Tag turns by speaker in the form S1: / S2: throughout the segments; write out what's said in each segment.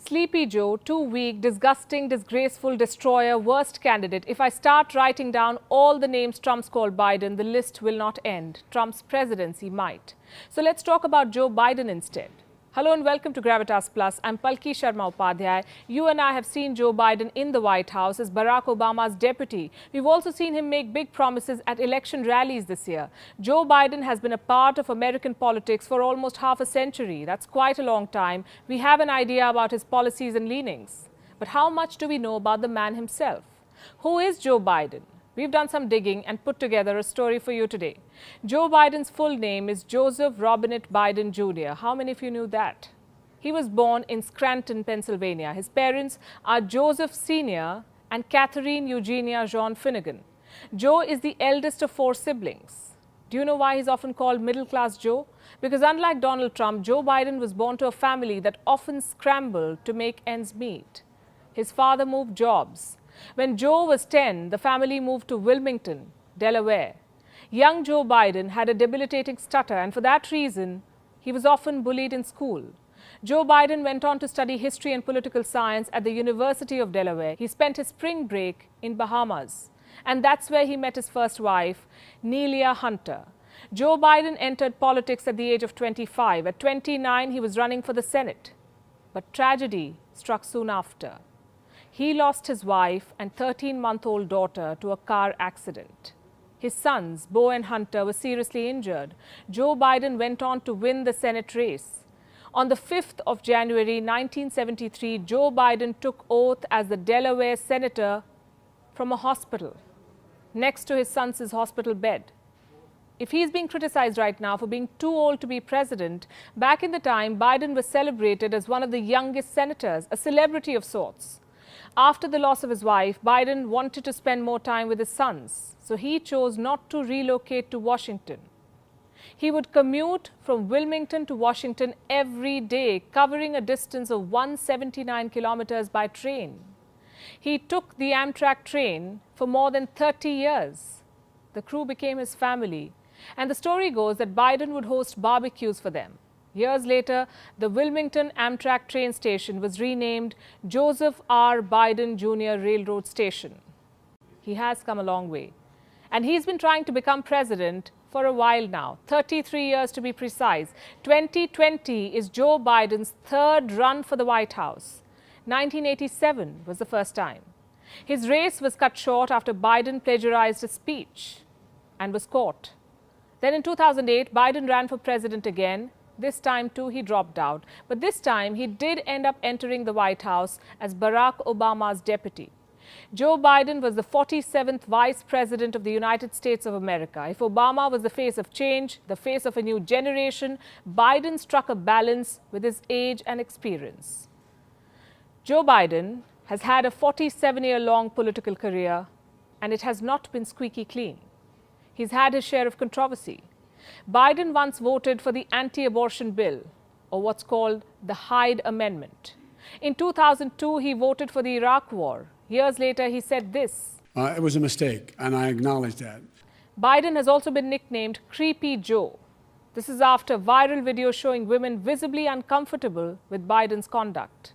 S1: Sleepy Joe, too weak, disgusting, disgraceful, destroyer, worst candidate. If I start writing down all the names Trump's called Biden, the list will not end. Trump's presidency might. So let's talk about Joe Biden instead. Hello and welcome to Gravitas Plus. I'm Palki Sharma Upadhyay. You and I have seen Joe Biden in the White House as Barack Obama's deputy. We've also seen him make big promises at election rallies this year. Joe Biden has been a part of American politics for almost half a century. That's quite a long time. We have an idea about his policies and leanings. But how much do we know about the man himself? Who is Joe Biden? We've done some digging and put together a story for you today. Joe Biden's full name is Joseph Robinette Biden Jr. How many of you knew that? He was born in Scranton, Pennsylvania. His parents are Joseph Sr. and Catherine Eugenia Jean Finnegan. Joe is the eldest of 4 siblings. Do you know why he's often called middle-class Joe? Because unlike Donald Trump, Joe Biden was born to a family that often scrambled to make ends meet. His father moved jobs. When Joe was 10, the family moved to Wilmington, Delaware. Young Joe Biden had a debilitating stutter, and for that reason, he was often bullied in school. Joe Biden went on to study history and political science at the University of Delaware. He spent his spring break in Bahamas, and that's where he met his first wife, Nelia Hunter. Joe Biden entered politics at the age of 25. At 29, he was running for the Senate. But tragedy struck soon after. He lost his wife and 13-month-old daughter to a car accident. His sons, Beau and Hunter, were seriously injured. Joe Biden went on to win the Senate race. On the 5th of January 1973, Joe Biden took oath as the Delaware senator from a hospital, next to his son's hospital bed. If he's being criticized right now for being too old to be president, back in the time, Biden was celebrated as one of the youngest senators, a celebrity of sorts. After the loss of his wife, Biden wanted to spend more time with his sons, so he chose not to relocate to Washington. He would commute from Wilmington to Washington every day, covering a distance of 179 kilometers by train. He took the Amtrak train for more than 30 years. The crew became his family, and the story goes that Biden would host barbecues for them. Years later, the Wilmington Amtrak train station was renamed Joseph R. Biden Jr. Railroad Station. He has come a long way. And he's been trying to become president for a while now, 33 years to be precise. 2020 is Joe Biden's 3rd run for the White House. 1987 was the first time. His race was cut short after Biden plagiarized a speech and was caught. Then in 2008, Biden ran for president again. This time, too, he dropped out. But this time, he did end up entering the White House as Barack Obama's deputy. Joe Biden was the 47th vice president of the United States of America. If Obama was the face of change, the face of a new generation, Biden struck a balance with his age and experience. Joe Biden has had a 47-year-long political career, and it has not been squeaky clean. He's had his share of controversy. Biden once voted for the anti-abortion bill, or what's called the Hyde Amendment. In 2002, he voted for the Iraq War. Years later, he said this.
S2: It was a mistake, and I acknowledge that.
S1: Biden has also been nicknamed Creepy Joe. This is after viral videos showing women visibly uncomfortable with Biden's conduct.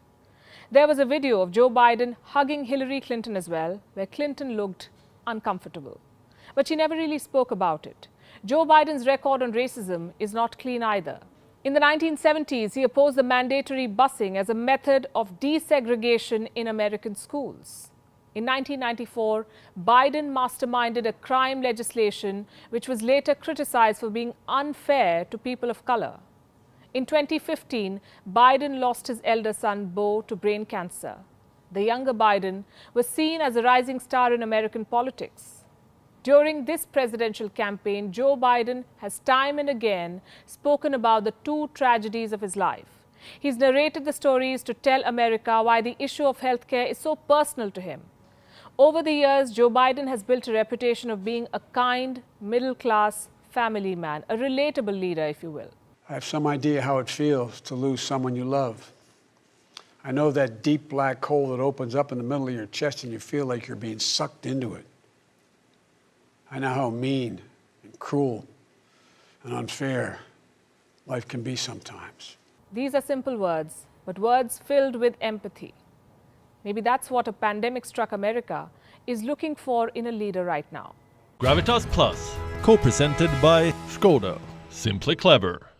S1: There was a video of Joe Biden hugging Hillary Clinton as well, where Clinton looked uncomfortable. But she never really spoke about it. Joe Biden's record on racism is not clean either. In the 1970s, he opposed the mandatory busing as a method of desegregation in American schools. In 1994, Biden masterminded a crime legislation which was later criticized for being unfair to people of color. In 2015, Biden lost his elder son, Beau, to brain cancer. The younger Biden was seen as a rising star in American politics. During this presidential campaign, Joe Biden has time and again spoken about the 2 tragedies of his life. He's narrated the stories to tell America why the issue of healthcare is so personal to him. Over the years, Joe Biden has built a reputation of being a kind, middle-class family man, a relatable leader, if you will.
S2: I have some idea how it feels to lose someone you love. I know that deep black hole that opens up in the middle of your chest and you feel like you're being sucked into it. I know how mean and cruel and unfair life can be sometimes.
S1: These are simple words, but words filled with empathy. Maybe that's what a pandemic-struck America is looking for in a leader right now.
S3: Gravitas Plus, co-presented by Skoda. Simply clever.